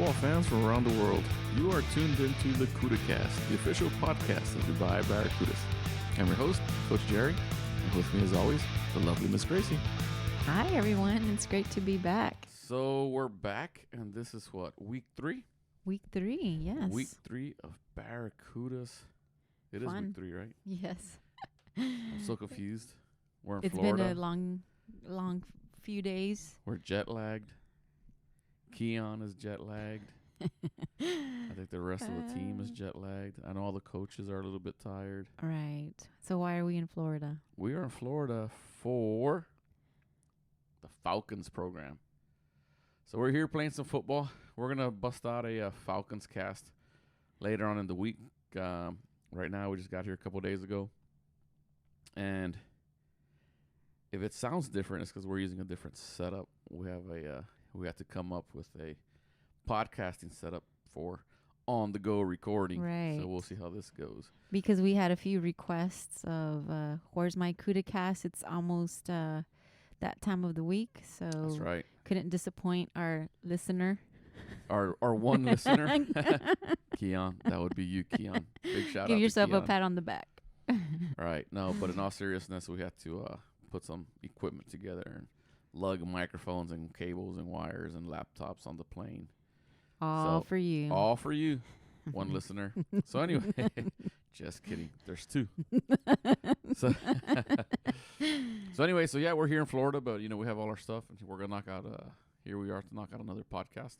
football fans from around the world. You are tuned into the Cuda Cast, the official podcast of Dubai Barracudas. I'm your host, Coach Jerry, and with me as always, the lovely Miss Gracie. Hi everyone, it's great to be back. So we're back, and this is what, week 3? Week 3, yes. Week 3 of Barracudas. It is week 3, right? Yes. I'm so confused. We're in It's Florida. been a long few days. We're jet lagged. Keon is jet lagged. I think the rest of the team is jet lagged. I know all the coaches are a little bit tired. Right. So why are we in Florida? We are in Florida for the Falcons program. So we're here playing some football. We're going to bust out a Falcons cast later on in the week. Right now, we just got here a couple days ago. And if it sounds different, it's because we're using a different setup. We have to come up with a podcasting setup for on-the-go recording. Right. So we'll see how this goes. Because we had a few requests of where's my Cuda cast? It's almost that time of the week. So That's right. Couldn't disappoint our listener. Our one listener, Keon. That would be you, Keon. Big shout out. Give yourself to a pat on the back. Right. No, but in all seriousness, we had to put some equipment together and lug microphones and cables and wires and laptops on the plane. All for you. All for you, one listener. So anyway, just kidding. There's 2. So anyway, so yeah, we're here in Florida, but we have all our stuff, and we're gonna knock out. Here we are to knock out another podcast,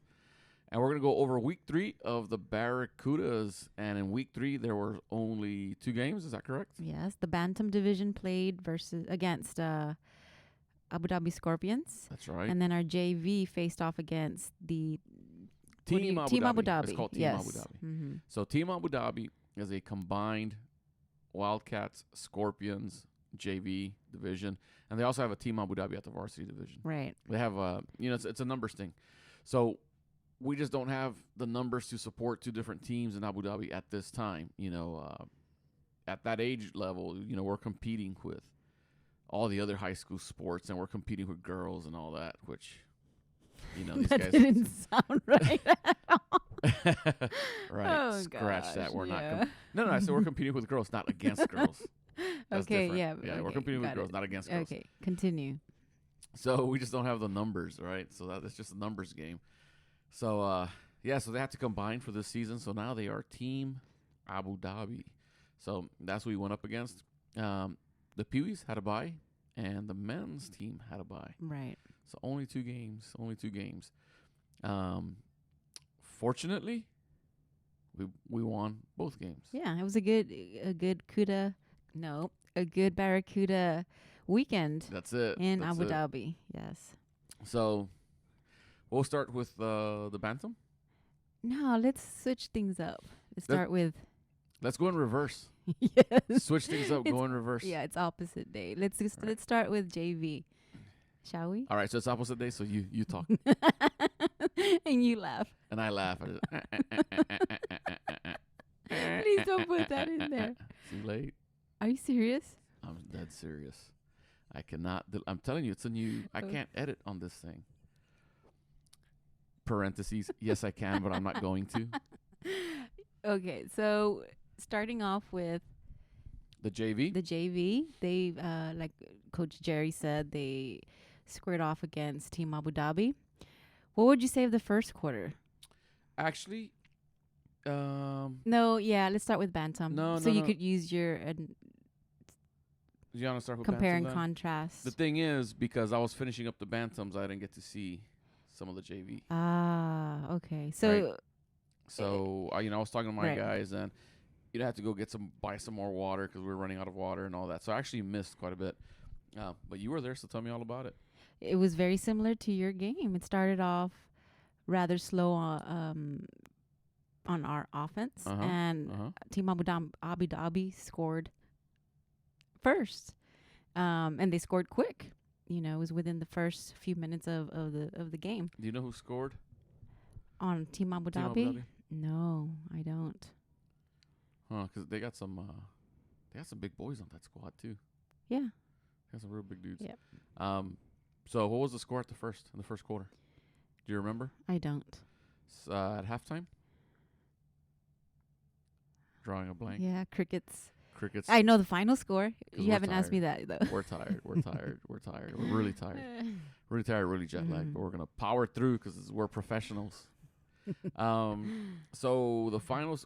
and we're gonna go over week 3 of the Barracudas. And in week 3, there were only 2 games. Is that correct? Yes, the Bantam division played against Abu Dhabi Scorpions. That's right. And then our JV faced off against the Team Abu Dhabi. It's called Team yes. Abu Dhabi. Mm-hmm. So Team Abu Dhabi is a combined Wildcats, Scorpions, JV division, and they also have a Team Abu Dhabi at the varsity division. Right. They have it's a numbers thing. So we just don't have the numbers to support 2 different teams in Abu Dhabi at this time. At that age level, we're competing with all the other high school sports, and we're competing with girls and all that, which, these that guys didn't sound right at all. Right. Oh, Scratch gosh, that. We're yeah. not. No. I said we're competing with girls, not against girls. That's Okay, different. yeah. Yeah, okay, we're competing with got girls, it. not against girls. Okay, continue. So we just don't have the numbers, right? So that's just a numbers game. So, so they have to combine for this season. So now they are Team Abu Dhabi. So that's what we went up against. The Peewees had a bye, and the men's team had a bye. Right. So only 2 games. Fortunately, we won both games. Yeah, it was a good Barracuda weekend. That's it. In Abu Dhabi. Yes. So we'll start with the Bantam. No, let's switch things up. Let's go in reverse. Yes. Switch things up. Go in reverse. Yeah, it's opposite day. Let's start with JV. Shall we? All right, so it's opposite day. So you talk And you laugh. and I laugh. Please don't put that in there. Too late. Are you serious? I'm dead serious. I cannot. I'm telling you, it's a new. I can't edit on this thing. Parentheses. Yes, I can, but I'm not going to. Okay, so starting off with The JV. They like Coach Jerry said, they squared off against Team Abu Dhabi. What would you say of the first quarter? Actually, No, yeah, let's start with Bantam. You could use your you want to start with compare Bantam and then? contrast. The thing is, because I was finishing up the Bantams, I didn't get to see some of the JV. Ah, okay. So, Right. So I was talking to my Right. guys, and you'd have to go buy some more water because we were running out of water and all that. So I actually missed quite a bit. But you were there, so tell me all about it. it was very similar to your game. It started off rather slow on our offense, and Team Abu Dhabi scored first, and they scored quick. It was within the first few minutes of the game. Do you know who scored? On Team Abu Dhabi? No, I don't. Because they got some big boys on that squad too. Yeah. They got some real big dudes. Yep. So what was the score in the first quarter? Do you remember? I don't. At halftime. Drawing a blank. Yeah, Crickets. Crickets. I know the final score. You haven't tired. asked me that, though. We're tired. We're tired. We're tired. We're really tired. Really tired, really jet lagged. But we're going to power through because we're professionals. So the final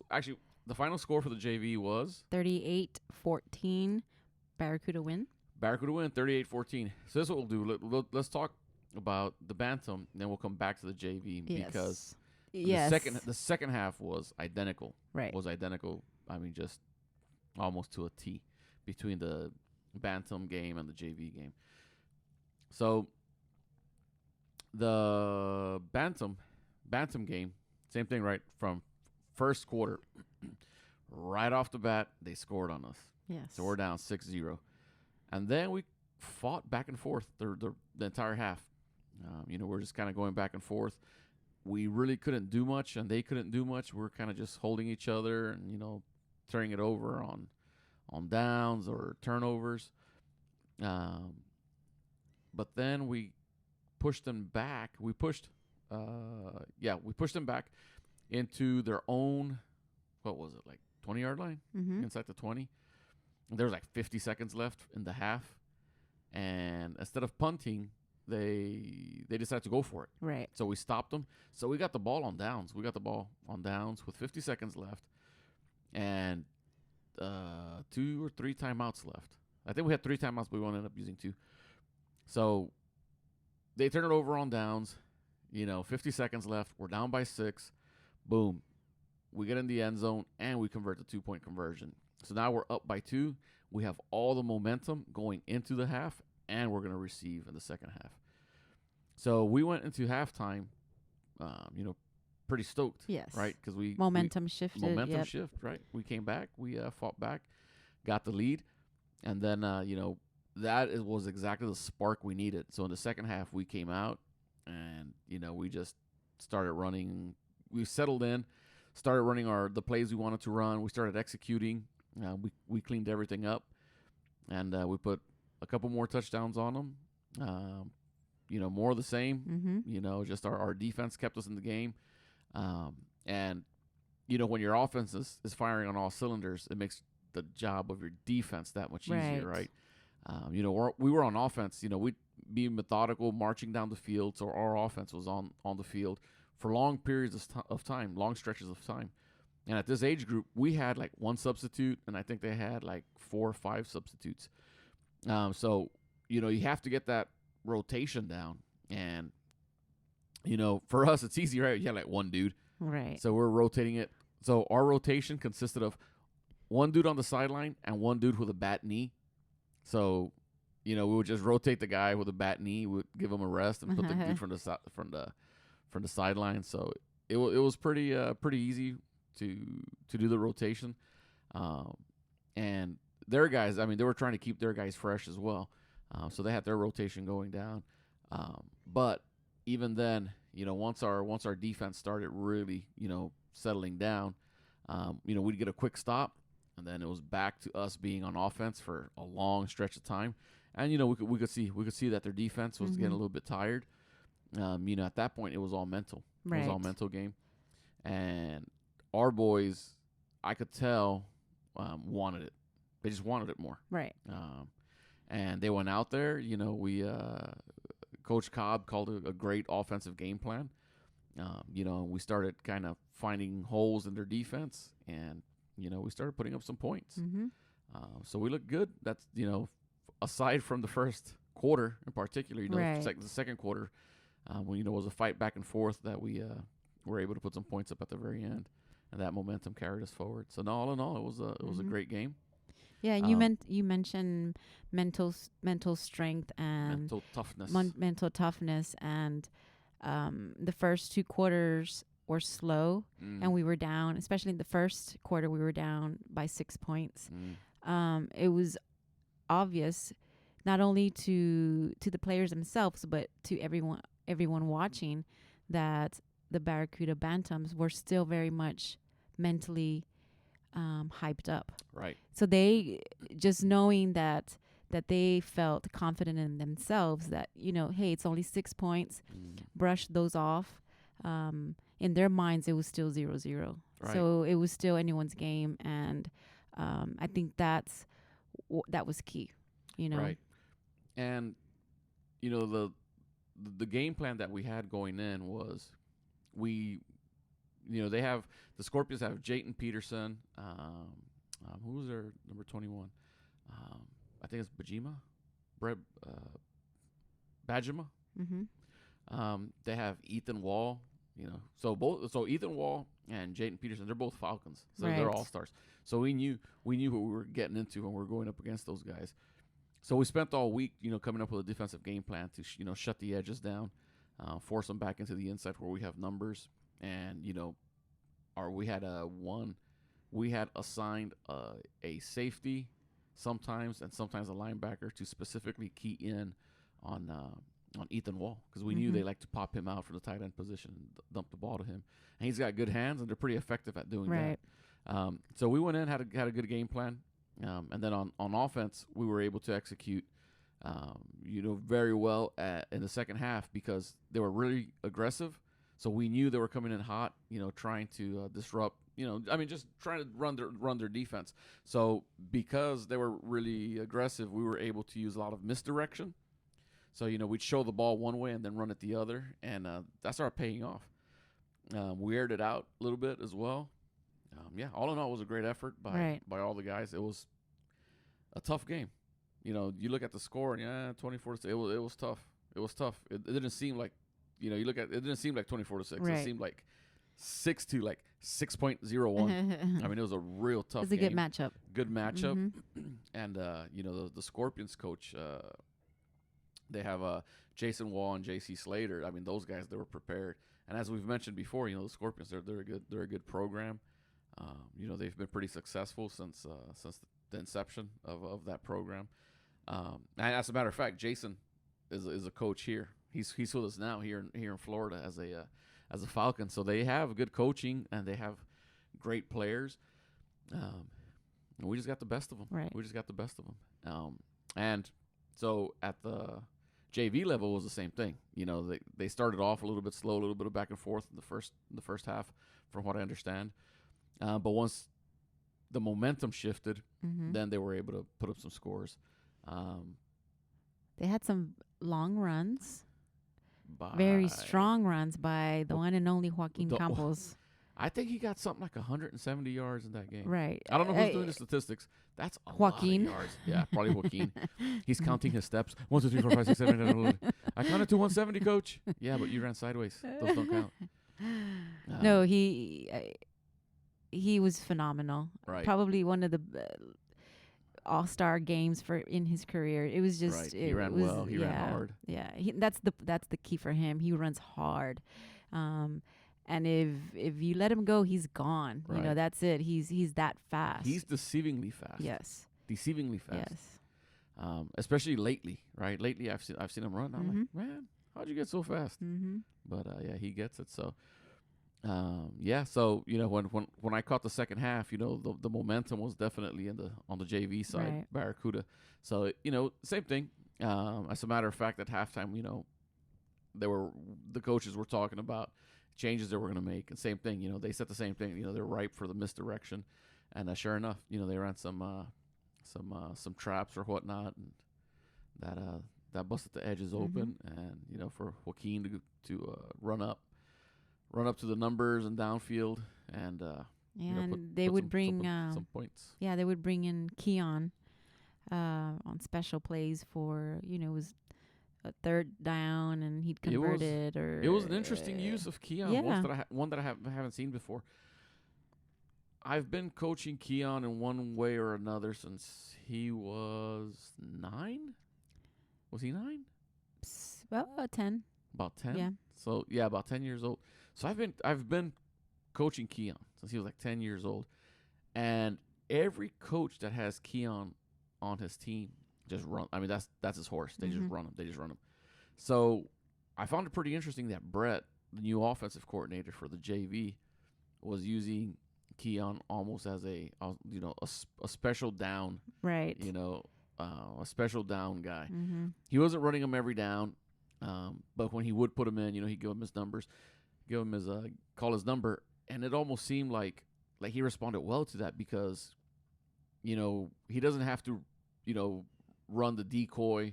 score for the JV was 38-14. Barracuda win. Barracuda win 38-14. So this is what we'll do. Let's talk about the Bantam, and then we'll come back to the JV because the second half was identical. Right. Was identical. I mean, just almost to a T between the Bantam game and the JV game. So the Bantam game, same thing, right? From first quarter, right off the bat, they scored on us. Yes. So we're down 6-0. And then we fought back and forth the entire half. We're just kind of going back and forth. We really couldn't do much, and they couldn't do much. We're kind of just holding each other and, turning it over on downs or turnovers. But then we pushed them back. We pushed them back into their own, what was it, like 20-yard line? Inside the 20. And there was like 50 seconds left in the half. And instead of punting, they decided to go for it. Right. So we stopped them. So we got the ball on downs. With 50 seconds left. And 2 or 3 timeouts left. I think we had 3 timeouts, but we ended up using 2. So they turn it over on downs. 50 seconds left. We're down by 6. Boom. We get in the end zone, and we convert the 2-point conversion. So now we're up by 2. We have all the momentum going into the half, and we're going to receive in the second half. So we went into halftime, pretty stoked. Yes. Right? Because momentum shifted. Momentum shift, right? We came back. We fought back, got the lead. And then, was exactly the spark we needed. So in the second half, we came out, and, we just started running. We settled in, started running the plays we wanted to run. We started executing. We cleaned everything up, and we put a couple more touchdowns on them. More of the same. Just our defense kept us in the game. And when your offense is firing on all cylinders, it makes the job of your defense that much easier, right? We were on offense. We'd be methodical, marching down the field, so our offense was on the field for long periods of time, long stretches of time. And at this age group, we had like 1 substitute, and I think they had like 4 or 5 substitutes. So, you have to get that rotation down. And, for us, it's easy, right? You have like 1 dude. Right. So we're rotating it. So our rotation consisted of 1 dude on the sideline and 1 dude with a bad knee. So, we would just rotate the guy with a bad knee, would give him a rest, and put the dude from the sideline. So it was pretty easy to do the rotation. And their guys, they were trying to keep their guys fresh as well. So they had their rotation going down. But even then, once our defense started really, settling down, we'd get a quick stop, and then it was back to us being on offense for a long stretch of time. And we could see that their defense was getting a little bit tired. At that point, it was all mental. Right. It was all mental game, and our boys, I could tell, wanted it. They just wanted it more. Right. And they went out there. We Coach Cobb called a great offensive game plan. We started kind of finding holes in their defense, and we started putting up some points. So we looked good. That's aside from the first quarter in particular, right. The second quarter, when was a fight back and forth that we were able to put some points up at the very end, and that momentum carried us forward. So no, all in all, it was a great game. Yeah, you mentioned mental strength and mental toughness, and the first 2 quarters were slow, and we were down. Especially in the first quarter, we were down by 6 points. It was obvious, not only to the players themselves, but to everyone watching, that the Barracuda Bantams were still very much mentally hyped up. Right. So they, just knowing that they felt confident in themselves, that hey, it's only 6 points, brush those off, in their minds, it was still 0-0. Right. So it was still anyone's game. And I think that was key, Right. And, the game plan that we had going in was the Scorpions have Jayton Peterson. Who was their number 21? I think it's Bajima. They have Ethan Wall. So Ethan Wall and Jayton Peterson, they're both Falcons. So they're all stars. So we knew what we were getting into when we were going up against those guys. So we spent all week, coming up with a defensive game plan to, shut the edges down, force them back into the inside where we have numbers, and we had assigned a safety sometimes, and sometimes a linebacker to specifically key in on Ethan Wall, because we knew they like to pop him out from the tight end position and dump the ball to him, and he's got good hands, and they're pretty effective at doing that. So we went in, had a good game plan. And then on offense, we were able to execute, very well in the second half, because they were really aggressive. So we knew they were coming in hot, trying to disrupt, just trying to run their defense. So because they were really aggressive, we were able to use a lot of misdirection. So, we'd show the ball one way and then run it the other, and that started paying off. We aired it out a little bit as well. All in all, it was a great effort by all the guys. It was a tough game. You look at the score and 24-6. It was tough. It was tough. It didn't seem like, you look at it didn't seem like 24-6. It seemed like 6-2, like 6.01. I mean, it was a real tough game. It was a good matchup. Good matchup. And the Scorpions coach, they have Jason Wall and J.C. Slater. I mean, those guys, they were prepared. And as we've mentioned before, the Scorpions, they're a good program. They've been pretty successful since the inception of that program. And as a matter of fact, Jason is a coach here. He's with us now here in Florida as a Falcon. So they have good coaching and they have great players. And we just got the best of them. Right. We just got the best of them. And so at the JV level was the same thing. They started off a little bit slow, a little bit of back and forth in the first half, from what I understand. But once the momentum shifted, then they were able to put up some scores. They had some long runs, very strong runs by the one and only Joaquin Campos. I think he got something like 170 yards in that game. Right. I don't know who's doing the statistics. That's a Joaquin. lot of yards. Yeah, probably Joaquin. He's counting his steps. 1, 2, 3, 4, 5, 6, 7, 8, 9, 10, 11. I counted to 170, coach. Yeah, but you ran sideways. Those don't count. No, he was phenomenal. Right. Probably one of the all-star games in his career. It was just right. He ran well. He ran hard. Yeah, that's the key for him. He runs hard. And if you let him go, he's gone. Right. That's it. He's that fast. He's deceivingly fast. Yes. Deceivingly fast. Yes. Especially lately, right? Lately, I've seen him run. I'm like, man, how'd you get so fast? But he gets it. So, So when I caught the second half, the momentum was definitely on the JV side, right. Barracuda. So same thing. As a matter of fact, at halftime, the coaches were talking about changes they were going to make, and same thing. They said the same thing. They're ripe for the misdirection, and sure enough, they ran some traps or whatnot, and that busted the edges open, and for Joaquin to run up to the numbers and downfield, and and they would bring some points. Yeah, they would bring in Keon on special plays for it was a third down and he'd convert it. It was an interesting use of Keon. Yeah. One that I haven't seen before. I've been coaching Keon in one way or another since he was 9. Was he 9? About 10. About 10. Yeah. So about 10 years old. So I've been coaching Keon since he was like 10 years old, and every coach that has Keon on his team just run. I mean, that's his horse. They just run him. They just run him. So I found it pretty interesting that Brett, the new offensive coordinator for the JV, was using Keon almost as a special down. Right. A special down guy. He wasn't running him every down, but when he would put him in, he'd give him his numbers. give him his call his number, and it almost seemed like he responded well to that because, you know, he doesn't have to, you know, run the decoy,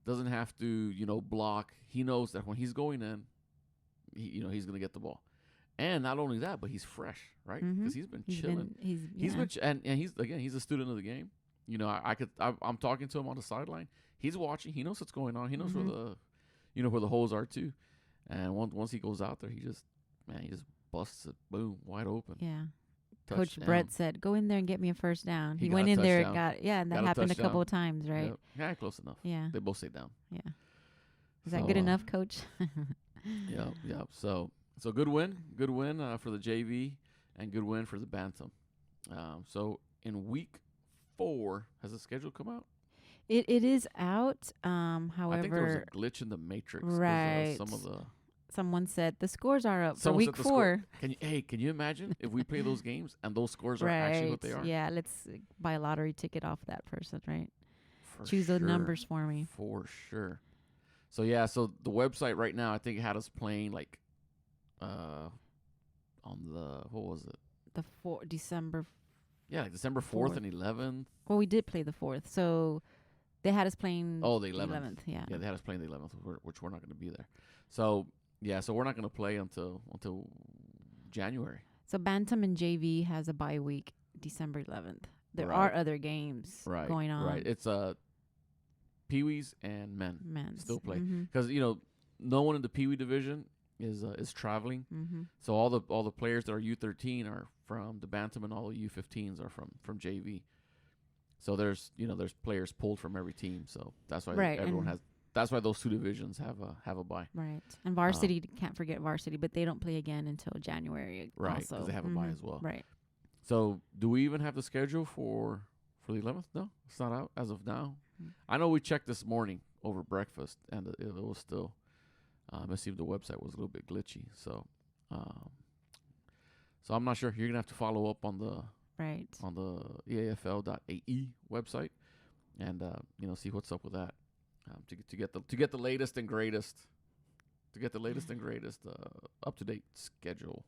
doesn't have to, you know, block. He knows that when he's going in, you know, he's going to get the ball. And not only that, but he's fresh, right? Because he's been chilling. He's been and he's a student of the game. You know, I'm talking to him on the sideline. He's watching. He knows what's going on. He knows where the, you know, where the holes are too. And once he goes out there, he just busts it, boom, wide open. Yeah. Touchdown. Coach Brett said, "Go in there and get me a first down." He went in there and and that happened a couple of times, right? Yep. Yeah, close enough. Yeah. They both stayed down. Yeah. Is that good enough, Coach? Yeah. So good win for the JV, and good win for the Bantam. So in week 4, has the schedule come out? It is out. However, I think there was a glitch in the matrix. Right. Someone said the scores are up for week 4. Can you imagine if we play those games and those scores are actually what they are? Yeah, let's buy a lottery ticket off that person, right? Choose those numbers for me. For sure. So yeah, so the website right now, I think it had us playing like on the, what was it? The December. Yeah, like December 4th and 11th. Well, we did play the 4th, so they had us playing. Oh, the 11th. Yeah. Yeah, they had us playing the 11th, which we're not going to be there. So yeah, so we're not going to play until January. So Bantam and JV has a bye week, December 11th. There are other games going on. Right. It's Pee-wees and men's still play Mm-hmm. because you know no one in the Pee-wee division is traveling. Mm-hmm. So all the players that are U13 are from the Bantam, and all the U15s are from JV. So there's players pulled from every team. So that's why everyone has. That's why those 2 divisions have a bye. Right. And varsity, can't forget varsity, but they don't play again until January. Right, because they have a bye as well. Right. So do we even have the schedule for the 11th? No, it's not out as of now. Mm-hmm. I know we checked this morning over breakfast, and it was still. Let's see if the website was a little bit glitchy. So I'm not sure. You're gonna have to follow up on the on the EAFL.AE website, and see what's up with that. To get the latest and greatest up to date schedule.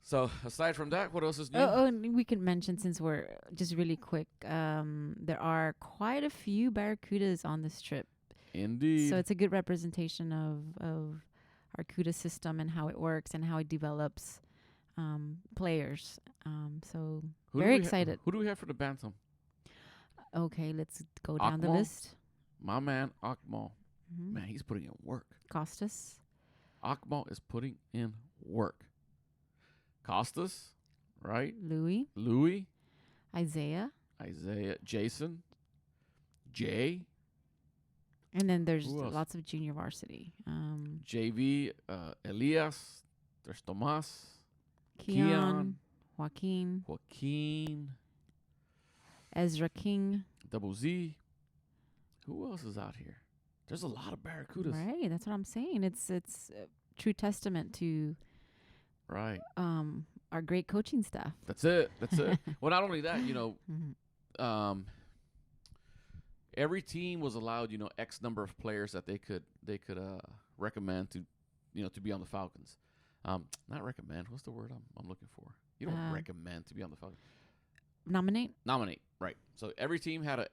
So aside from that, what else is new? And we can mention, since we're just really quick, there are quite a few Barracudas on this trip. Indeed. So it's a good representation of our Cuda system and how it works and how it develops players. So very excited. Who do we have for the Bantam? Okay, let's go down the list. My man, Akmal. Mm-hmm. Man, he's putting in work. Costas. Akmal is putting in work. Costas, right? Louis. Isaiah. Jason. Jay. And then there's lots of junior varsity. JV, Elias. There's Tomas. Keon. Joaquin. Ezra King. Double Z. Who else is out here? There's a lot of Barracudas. Right, that's what I'm saying. It's a true testament to our great coaching staff. That's it. Well, not only that, every team was allowed, X number of players that they could recommend to be on the Falcons. Not recommend. What's the word I'm looking for? You don't recommend to be on the Falcons. Nominate, right. So every team had a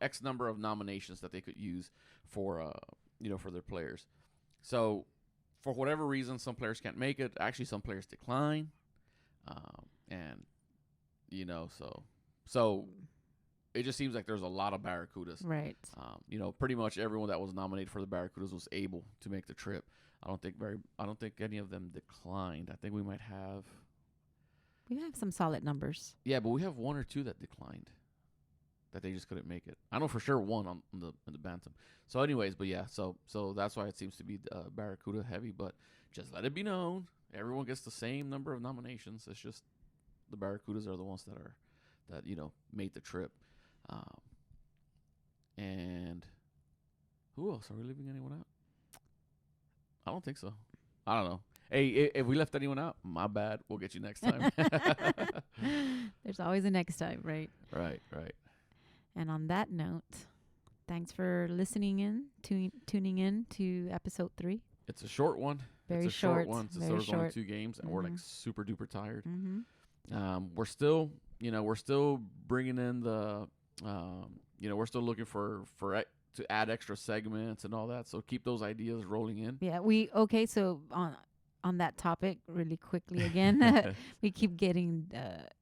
X number of nominations that they could use for for their players. So for whatever reason, some players can't make it. Actually, some players decline, and so it just seems like there's a lot of Barracudas. Right. Pretty much everyone that was nominated for the Barracudas was able to make the trip. I don't think any of them declined. I think we might have. We have some solid numbers. Yeah, but we have 1 or 2 that declined, that they just couldn't make it. I know for sure 1 on the Bantam. So anyways, but yeah, so that's why it seems to be Barracuda heavy. But just let it be known, everyone gets the same number of nominations. It's just the Barracudas are the ones that made the trip. And who else? Are we leaving anyone out? I don't think so. I don't know. Hey, if we left anyone out, my bad. We'll get you next time. There's always a next time, right? Right. And on that note, thanks for listening in, tuning in to episode 3. It's a short one. Very it's a short one. So very there's only short. 2 games, and we're like super duper tired. We're still, we're still bringing in the, we're still looking to add extra segments and all that. So keep those ideas rolling in. Yeah, okay. So on that topic, really quickly again, we keep getting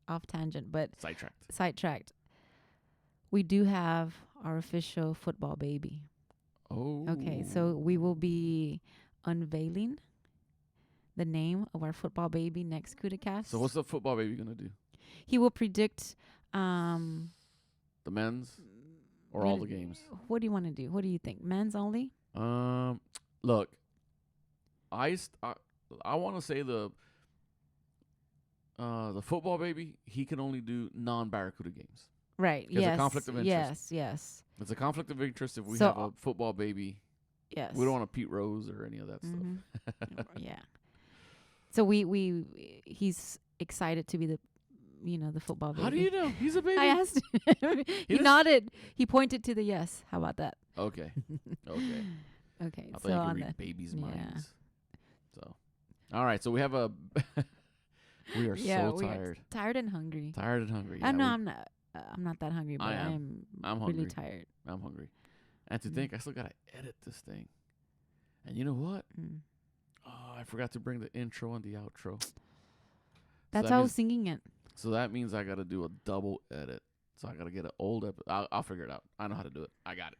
off tangent, but sidetracked. We do have our official football baby. Oh. Okay, so we will be unveiling the name of our football baby next CudaCast. So what's the football baby gonna do? He will predict the men's or all the games. What do you want to do? What do you think? Men's only? Look, I want to say the football baby. He can only do non-Barracuda games. Right. Yes. A conflict of interest. Yes. It's a conflict of interest if we have a football baby. Yes. We don't want a Pete Rose or any of that stuff. Yeah. So he's excited to be the football baby. How do you know? He's a baby. I asked him. He nodded. He pointed to the yes. How about that? Okay. Okay. I thought you could read babies' minds. So, all right. So we have we are so tired. Tired and hungry. Tired and hungry. Yeah, I'm not that hungry, but I'm hungry. Really tired. I'm hungry. And to think I still got to edit this thing. And you know what? Oh, I forgot to bring the intro and the outro. That's how I was singing it. So that means I got to do a double edit. So I got to get an old episode. I'll figure it out. I know how to do it. I got it.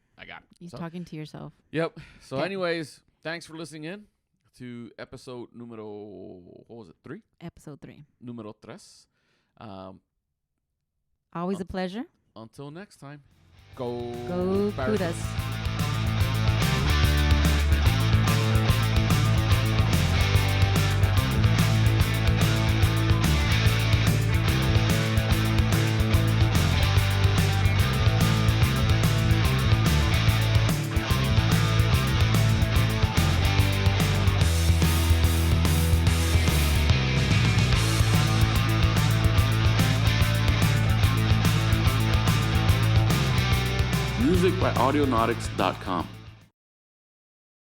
You're talking to yourself. Yep. So anyways, thanks for listening in to episode numero, 3? Episode 3. Numero 3. Always a pleasure. Until next time. Go Cudas. Music by Audionautics.com.